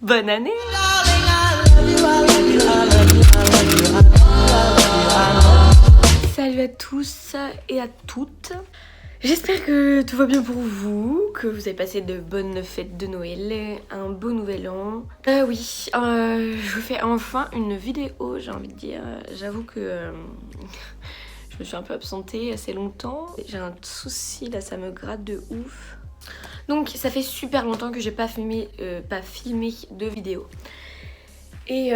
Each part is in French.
Bonne année! Salut à tous et à toutes. J'espère que tout va bien pour vous, que vous avez passé de bonnes fêtes de Noël, un beau nouvel an. Je vous fais enfin une vidéo, j'ai envie de dire. J'avoue que je me suis un peu absentée assez longtemps. J'ai un souci là, ça me gratte de ouf. Donc ça fait super longtemps que j'ai pas filmé de vidéo. Et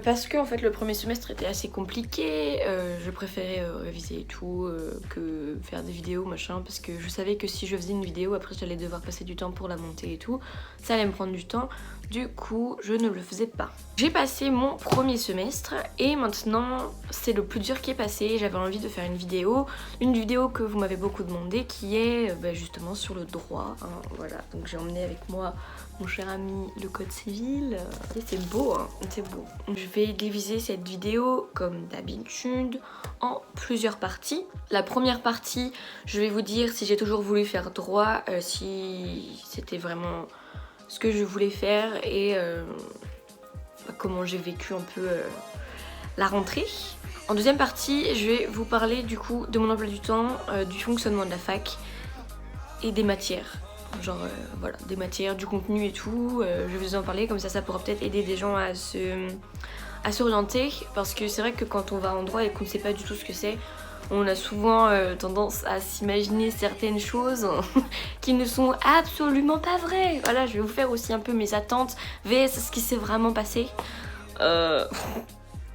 parce que en fait le premier semestre était assez compliqué, je préférais réviser et tout que faire des vidéos machin, parce que je savais que si je faisais une vidéo après j'allais devoir passer du temps pour la monter et tout, ça allait me prendre du temps, du coup je ne le faisais pas. J'ai passé mon premier semestre et maintenant c'est le plus dur qui est passé. J'avais envie de faire une vidéo que vous m'avez beaucoup demandé, qui est justement sur le droit, hein, voilà. Donc j'ai emmené avec moi mon cher ami le code civil, et c'est beau, hein, c'est beau. Je vais diviser cette vidéo comme d'habitude en plusieurs parties. La première partie, je vais vous dire si j'ai toujours voulu faire droit, si c'était vraiment ce que je voulais faire et comment j'ai vécu un peu la rentrée. En deuxième partie, je vais vous parler du coup de mon emploi du temps, du fonctionnement de la fac et des matières. Genre voilà, des matières, du contenu et tout, je vais vous en parler, comme ça pourra peut-être aider des gens à s'orienter, parce que c'est vrai que quand on va en droit et qu'on ne sait pas du tout ce que c'est, on a souvent tendance à s'imaginer certaines choses qui ne sont absolument pas vraies. Voilà, je vais vous faire aussi un peu mes attentes vs ce qui s'est vraiment passé.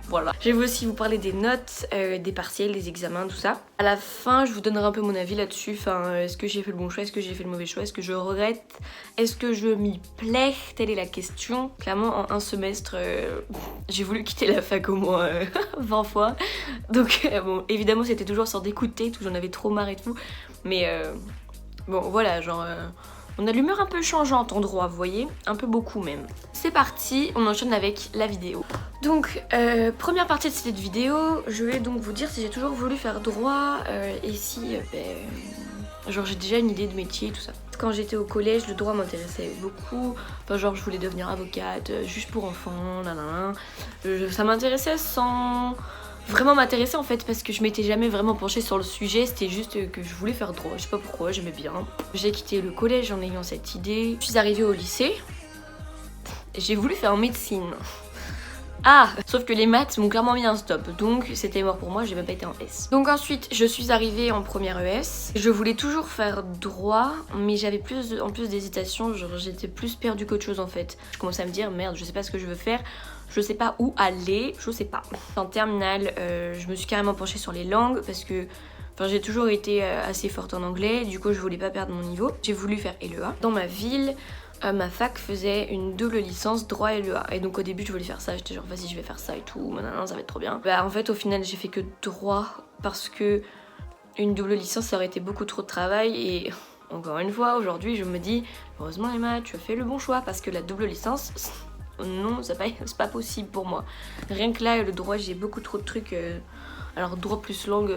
Voilà. Je vais aussi vous parler des notes, des partiels, des examens, tout ça. À la fin, je vous donnerai un peu mon avis là-dessus. Enfin, est-ce que j'ai fait le bon choix, est-ce que j'ai fait le mauvais choix, est-ce que je regrette, est-ce que je m'y plais? Telle est la question. Clairement, en un semestre, j'ai voulu quitter la fac au moins 20 fois. Donc, bon, évidemment, c'était toujours sur des coups de tête où j'en avais trop marre et tout. Mais bon, voilà, genre... on a l'humeur un peu changeante en droit, vous voyez, un peu beaucoup même. C'est parti, on enchaîne avec la vidéo. Donc, première partie de cette vidéo, je vais donc vous dire si j'ai toujours voulu faire droit et si, genre j'ai déjà une idée de métier et tout ça. Quand j'étais au collège, le droit m'intéressait beaucoup. Enfin, genre je voulais devenir avocate, juste pour enfants, nanana. Ça m'intéressait sans... vraiment m'intéresser en fait, parce que je m'étais jamais vraiment penchée sur le sujet, c'était juste que je voulais faire droit, je sais pas pourquoi, j'aimais bien. J'ai quitté le collège en ayant cette idée, je suis arrivée au lycée, j'ai voulu faire médecine. Ah, sauf que les maths m'ont clairement mis un stop, donc c'était mort pour moi, j'ai même pas été en S. Donc ensuite, je suis arrivée en première ES, je voulais toujours faire droit, mais j'avais en plus d'hésitation, genre j'étais plus perdue qu'autre chose en fait. Je commençais à me dire, merde, je sais pas ce que je veux faire, je sais pas où aller, je sais pas. En terminale, je me suis carrément penchée sur les langues parce que j'ai toujours été assez forte en anglais, du coup je voulais pas perdre mon niveau. J'ai voulu faire LEA. Dans ma ville, ma fac faisait une double licence droit LEA. Et donc au début je voulais faire ça, j'étais genre vas-y je vais faire ça et tout, maintenant ça va être trop bien. En fait au final j'ai fait que droit parce que une double licence ça aurait été beaucoup trop de travail et... Encore une fois, aujourd'hui je me dis, heureusement Emma, tu as fait le bon choix parce que la double licence... non, c'est pas possible pour moi. Rien que là, le droit, j'ai beaucoup trop de trucs. Alors, droit plus langue,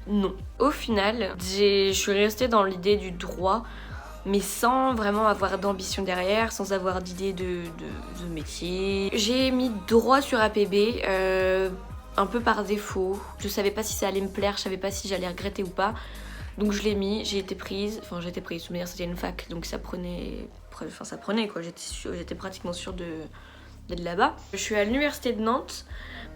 non. Au final, je suis restée dans l'idée du droit, mais sans vraiment avoir d'ambition derrière, sans avoir d'idée de métier. J'ai mis droit sur APB, un peu par défaut. Je savais pas si ça allait me plaire, je savais pas si j'allais regretter ou pas. Donc je l'ai mis, j'ai été prise, mais c'était une fac, donc ça prenait quoi, j'étais pratiquement sûre d'être là-bas. Je suis à l'université de Nantes,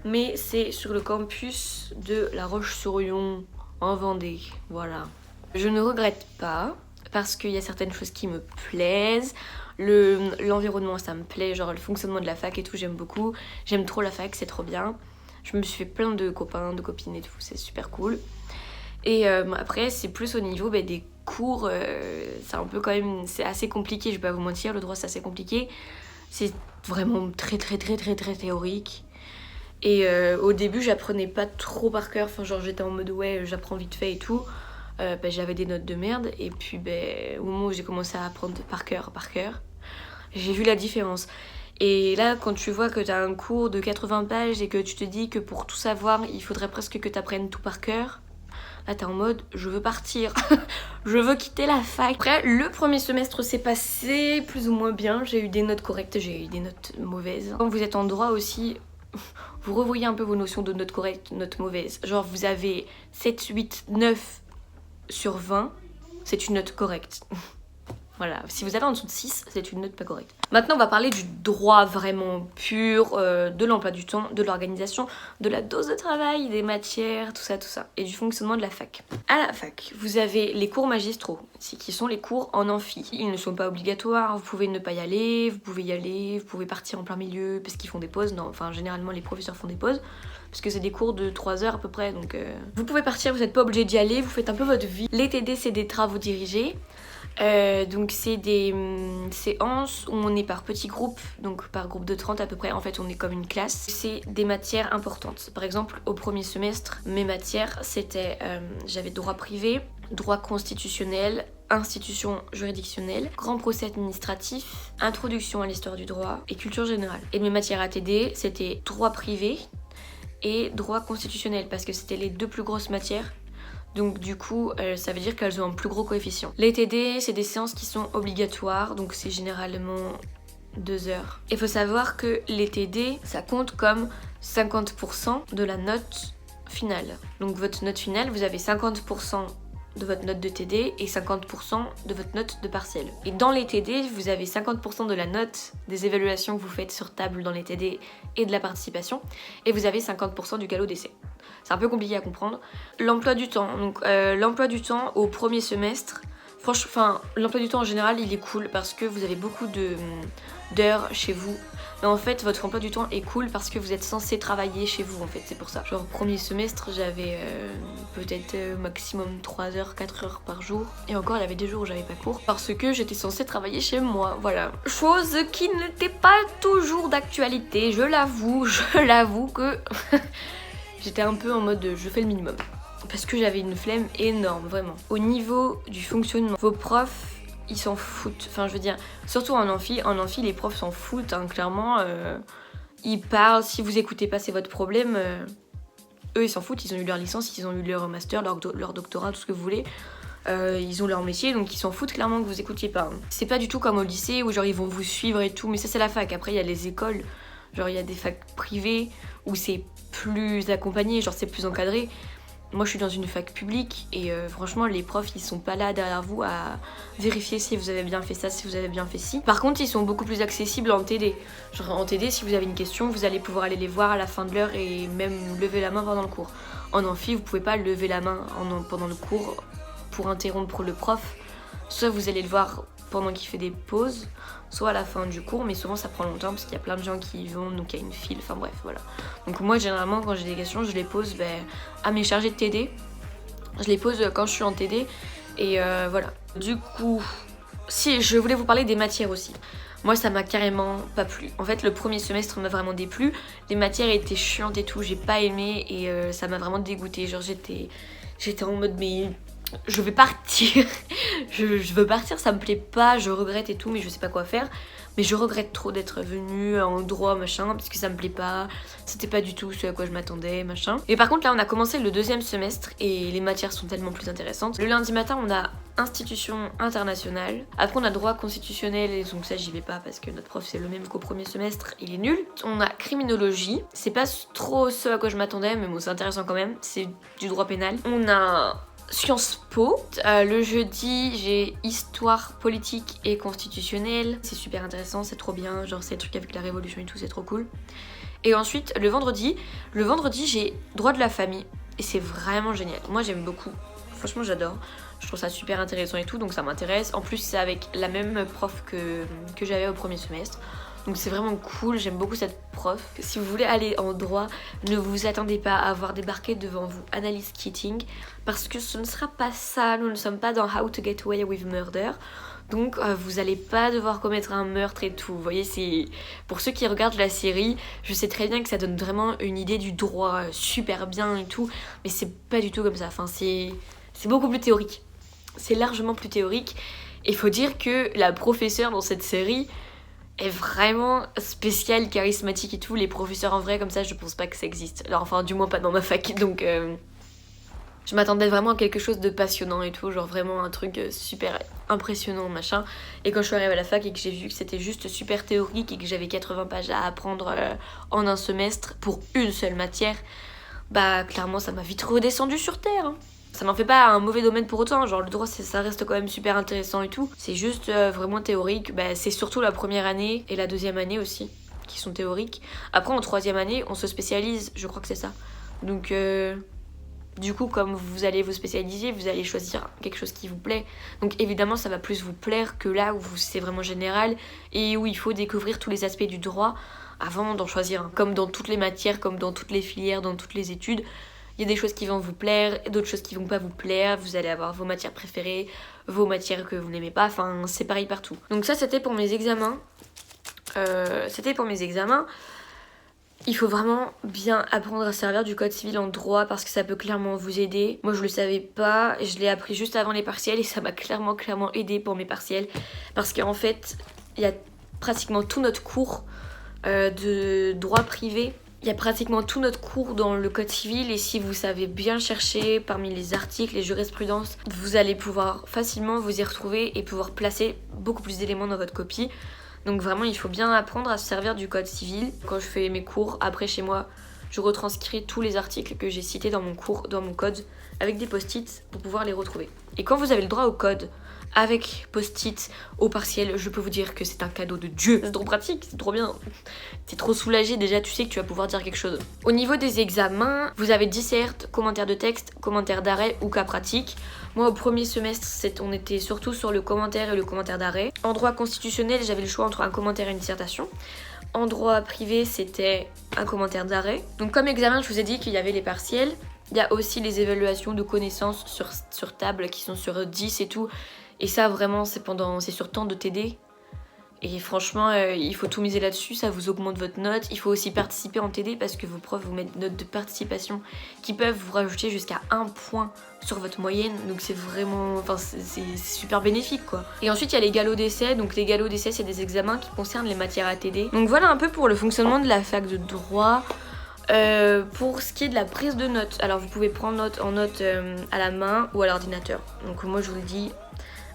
mais c'est sur le campus de La Roche-sur-Yon, en Vendée, voilà. Je ne regrette pas, parce qu'il y a certaines choses qui me plaisent, l'environnement ça me plaît, genre le fonctionnement de la fac et tout, j'aime beaucoup, j'aime trop la fac, c'est trop bien. Je me suis fait plein de copains, de copines et tout, c'est super cool. Et après c'est plus au niveau des cours, c'est un peu quand même, c'est assez compliqué, je vais pas vous mentir, le droit c'est assez compliqué, c'est vraiment très théorique. Et au début j'apprenais pas trop par cœur, enfin genre j'étais en mode ouais j'apprends vite fait et tout, j'avais des notes de merde et puis au moment où j'ai commencé à apprendre par cœur, j'ai vu la différence. Et là, quand tu vois que t'as un cours de 80 pages et que tu te dis que pour tout savoir, il faudrait presque que t'apprennes tout par cœur, là t'es en mode je veux partir, je veux quitter la fac. Après le premier semestre s'est passé plus ou moins bien, j'ai eu des notes correctes, j'ai eu des notes mauvaises. Quand vous êtes en droit aussi, vous revoyez un peu vos notions de notes correctes, notes mauvaises. Genre vous avez 7, 8, 9 sur 20, c'est une note correcte. Voilà, si vous avez en dessous de 6, c'est une note pas correcte. Maintenant, on va parler du droit vraiment pur, de l'emploi du temps, de l'organisation, de la dose de travail, des matières, tout ça, et du fonctionnement de la fac. À la fac, vous avez les cours magistraux, qui sont les cours en amphi. Ils ne sont pas obligatoires, vous pouvez ne pas y aller, vous pouvez y aller, vous pouvez partir en plein milieu parce qu'ils font des pauses. Non, enfin, généralement, les professeurs font des pauses. Parce que c'est des cours de 3 heures à peu près, donc vous pouvez partir, vous n'êtes pas obligé d'y aller, vous faites un peu votre vie. Les TD, c'est des travaux dirigés. Donc c'est des séances où on est par petits groupes, donc par groupe de 30 à peu près, en fait on est comme une classe. C'est des matières importantes. Par exemple au premier semestre, mes matières c'était, j'avais droit privé, droit constitutionnel, institution juridictionnelle, grand procès administratif, introduction à l'histoire du droit et culture générale. Et mes matières ATD c'était droit privé et droit constitutionnel parce que c'était les deux plus grosses matières. Donc du coup, ça veut dire qu'elles ont un plus gros coefficient. Les TD, c'est des séances qui sont obligatoires, donc c'est généralement 2 heures. Il faut savoir que les TD, ça compte comme 50% de la note finale. Donc votre note finale, vous avez 50% de votre note de TD et 50% de votre note de partiel. Et dans les TD, vous avez 50% de la note des évaluations que vous faites sur table dans les TD et de la participation, et vous avez 50% du galop d'essai. C'est un peu compliqué à comprendre. L'emploi du temps. Donc l'emploi du temps au premier semestre, franchement, l'emploi du temps en général, il est cool parce que vous avez beaucoup d'heures chez vous. Mais en fait, votre emploi du temps est cool parce que vous êtes censé travailler chez vous, en fait, c'est pour ça. Genre, premier semestre, j'avais peut-être maximum 3 heures, 4 heures par jour. Et encore, il y avait des jours où j'avais pas cours parce que j'étais censée travailler chez moi, voilà. Chose qui n'était pas toujours d'actualité, je l'avoue que j'étais un peu en mode je fais le minimum. Parce que j'avais une flemme énorme, vraiment. Au niveau du fonctionnement, vos profs, ils s'en foutent. Enfin, je veux dire, surtout en amphi, les profs s'en foutent, hein, clairement. Ils parlent, si vous écoutez pas, c'est votre problème. Eux, ils s'en foutent, ils ont eu leur licence, ils ont eu leur master, leur doctorat, tout ce que vous voulez. Ils ont leur métier, donc ils s'en foutent clairement que vous écoutiez pas. Hein. C'est pas du tout comme au lycée où genre ils vont vous suivre et tout, mais ça c'est la fac. Après, il y a les écoles, genre il y a des facs privées où c'est plus accompagné, genre c'est plus encadré. Moi je suis dans une fac publique et franchement les profs ils sont pas là derrière vous à vérifier si vous avez bien fait ça, si vous avez bien fait ci. Par contre ils sont beaucoup plus accessibles en TD. Genre en TD si vous avez une question vous allez pouvoir aller les voir à la fin de l'heure et même lever la main pendant le cours. En amphi vous pouvez pas lever la main pendant le cours pour interrompre le prof. Soit vous allez le voir pendant qu'il fait des pauses, soit à la fin du cours, mais souvent ça prend longtemps parce qu'il y a plein de gens qui y vont, donc il y a une file, enfin bref, voilà. Donc moi généralement quand j'ai des questions, je les pose à mes chargés de TD, je les pose quand je suis en TD, et voilà. Du coup, si je voulais vous parler des matières aussi. Moi ça m'a carrément pas plu. En fait le premier semestre m'a vraiment déplu, les matières étaient chiantes et tout, j'ai pas aimé, et ça m'a vraiment dégoûtée, genre j'étais en mode mais... je vais partir, je veux partir, ça me plaît pas, je regrette et tout, mais je sais pas quoi faire. Mais je regrette trop d'être venue en droit, machin, parce que ça me plaît pas, c'était pas du tout ce à quoi je m'attendais, machin. Et par contre là on a commencé le deuxième semestre et les matières sont tellement plus intéressantes. Le lundi matin on a institution internationale, après on a droit constitutionnel, et donc ça j'y vais pas parce que notre prof c'est le même qu'au premier semestre, il est nul. On a criminologie, c'est pas trop ce à quoi je m'attendais, mais bon c'est intéressant quand même, c'est du droit pénal. On a Sciences Po. Le jeudi, j'ai histoire politique et constitutionnelle. C'est super intéressant, c'est trop bien. Genre, c'est le truc avec la révolution et tout, c'est trop cool. Et ensuite, le vendredi, j'ai droit de la famille. Et c'est vraiment génial. Moi, j'aime beaucoup. Franchement, j'adore. Je trouve ça super intéressant et tout, donc ça m'intéresse. En plus, c'est avec la même prof que j'avais au premier semestre. Donc c'est vraiment cool, j'aime beaucoup cette prof. Si vous voulez aller en droit, ne vous attendez pas à avoir débarqué devant vous Annalise Keating, parce que ce ne sera pas ça, nous ne sommes pas dans How to Get Away with Murder. Donc vous allez pas devoir commettre un meurtre et tout. Vous voyez, c'est pour ceux qui regardent la série, je sais très bien que ça donne vraiment une idée du droit super bien et tout, mais c'est pas du tout comme ça. Enfin, c'est beaucoup plus théorique. C'est largement plus théorique. Et il faut dire que la professeure dans cette série est vraiment spéciale, charismatique et tout. Les professeurs en vrai comme ça, je pense pas que ça existe. Alors enfin, du moins pas dans ma fac, donc Je m'attendais vraiment à quelque chose de passionnant et tout, genre vraiment un truc super impressionnant machin. Et quand je suis arrivée à la fac et que j'ai vu que c'était juste super théorique et que j'avais 80 pages à apprendre en un semestre pour une seule matière, bah clairement ça m'a vite redescendu sur terre. Hein. Ça m'en fait pas un mauvais domaine pour autant, genre le droit ça reste quand même super intéressant et tout. C'est juste vraiment théorique, bah, c'est surtout la première année et la deuxième année aussi qui sont théoriques. Après en troisième année on se spécialise, je crois que c'est ça. Donc du coup comme vous allez vous spécialiser, vous allez choisir quelque chose qui vous plaît. Donc évidemment ça va plus vous plaire que là où c'est vraiment général et où il faut découvrir tous les aspects du droit avant d'en choisir un. Comme dans toutes les matières, comme dans toutes les filières, dans toutes les études. Il y a des choses qui vont vous plaire, d'autres choses qui vont pas vous plaire, vous allez avoir vos matières préférées, vos matières que vous n'aimez pas, enfin c'est pareil partout. Donc ça c'était pour mes examens. Il faut vraiment bien apprendre à servir du code civil en droit parce que ça peut clairement vous aider. Moi je le savais pas, je l'ai appris juste avant les partiels et ça m'a clairement aidé pour mes partiels. Parce qu'en fait, il y a pratiquement tout notre cours de droit privé. Il y a pratiquement tout notre cours dans le code civil et si vous savez bien chercher parmi les articles, les jurisprudences, vous allez pouvoir facilement vous y retrouver et pouvoir placer beaucoup plus d'éléments dans votre copie. Donc vraiment il faut bien apprendre à se servir du code civil. Quand je fais mes cours, après chez moi, je retranscris tous les articles que j'ai cités dans mon cours, dans mon code, avec des post-it pour pouvoir les retrouver. Et quand vous avez le droit au code, avec post-it au partiel, je peux vous dire que c'est un cadeau de Dieu. C'est trop pratique, c'est trop bien. T'es trop soulagé, déjà tu sais que tu vas pouvoir dire quelque chose. Au niveau des examens, vous avez disserte, commentaire de texte, commentaire d'arrêt ou cas pratique. Moi au premier semestre, on était surtout sur le commentaire et le commentaire d'arrêt. En droit constitutionnel, j'avais le choix entre un commentaire et une dissertation. En droit privé, c'était un commentaire d'arrêt. Donc comme examen, je vous ai dit qu'il y avait les partiels. Il y a aussi les évaluations de connaissances sur table qui sont sur 10 et tout. Et ça vraiment c'est sur temps de TD. Et franchement il faut tout miser là-dessus, ça vous augmente votre note. Il faut aussi participer en TD parce que vos profs vous mettent notes de participation qui peuvent vous rajouter jusqu'à 1 point sur votre moyenne. Donc c'est vraiment, c'est super bénéfique quoi. Et ensuite il y a les galops d'essai. Donc les galops d'essai c'est des examens qui concernent les matières à TD. Donc voilà un peu pour le fonctionnement de la fac de droit. Pour ce qui est de la prise de notes, alors vous pouvez prendre note à la main ou à l'ordinateur. Donc moi je vous le dis,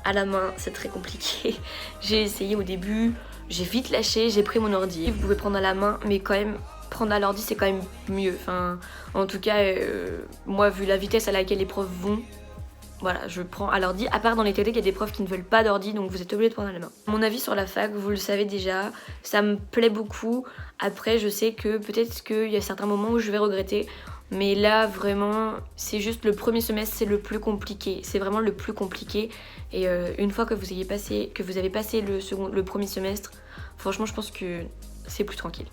à la main c'est très compliqué. J'ai essayé au début, j'ai vite lâché, j'ai pris mon ordi. Vous pouvez prendre à la main mais quand même prendre à l'ordi c'est quand même mieux. Enfin en tout cas moi vu la vitesse à laquelle les profs vont, voilà, je prends à l'ordi, à part dans les TD il y a des profs qui ne veulent pas d'ordi donc vous êtes obligés de prendre à la main. Mon avis sur la fac, vous le savez déjà, ça me plaît beaucoup. Après je sais que peut-être qu'il y a certains moments où je vais regretter. Mais là vraiment c'est juste le premier semestre, c'est le plus compliqué. C'est vraiment le plus compliqué. Et une fois que vous avez passé le premier semestre, franchement je pense que c'est plus tranquille.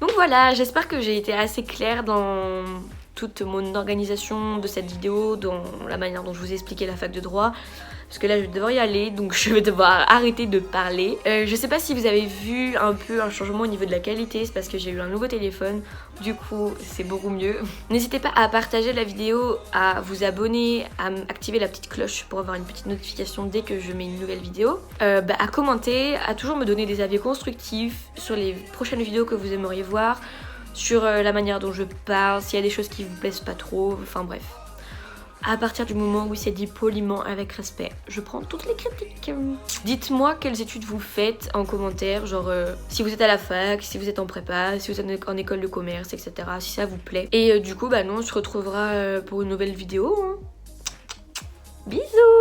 Donc voilà, j'espère que j'ai été assez claire dans toute mon organisation de cette vidéo, dans la manière dont je vous ai expliqué la fac de droit. Parce que là je vais devoir y aller, donc je vais devoir arrêter de parler. Je sais pas si vous avez vu un peu un changement au niveau de la qualité, c'est parce que j'ai eu un nouveau téléphone, du coup c'est beaucoup mieux. N'hésitez pas à partager la vidéo, à vous abonner, à activer la petite cloche pour avoir une petite notification dès que je mets une nouvelle vidéo. À commenter, à toujours me donner des avis constructifs sur les prochaines vidéos que vous aimeriez voir, sur la manière dont je parle, s'il y a des choses qui vous plaisent pas trop, enfin bref. À partir du moment où c'est dit poliment, avec respect, je prends toutes les critiques. Dites-moi quelles études vous faites en commentaire, genre si vous êtes à la fac, si vous êtes en prépa, si vous êtes en école de commerce, etc. Si ça vous plaît. Et du coup, nous on se retrouvera pour une nouvelle vidéo. Hein. Bisous!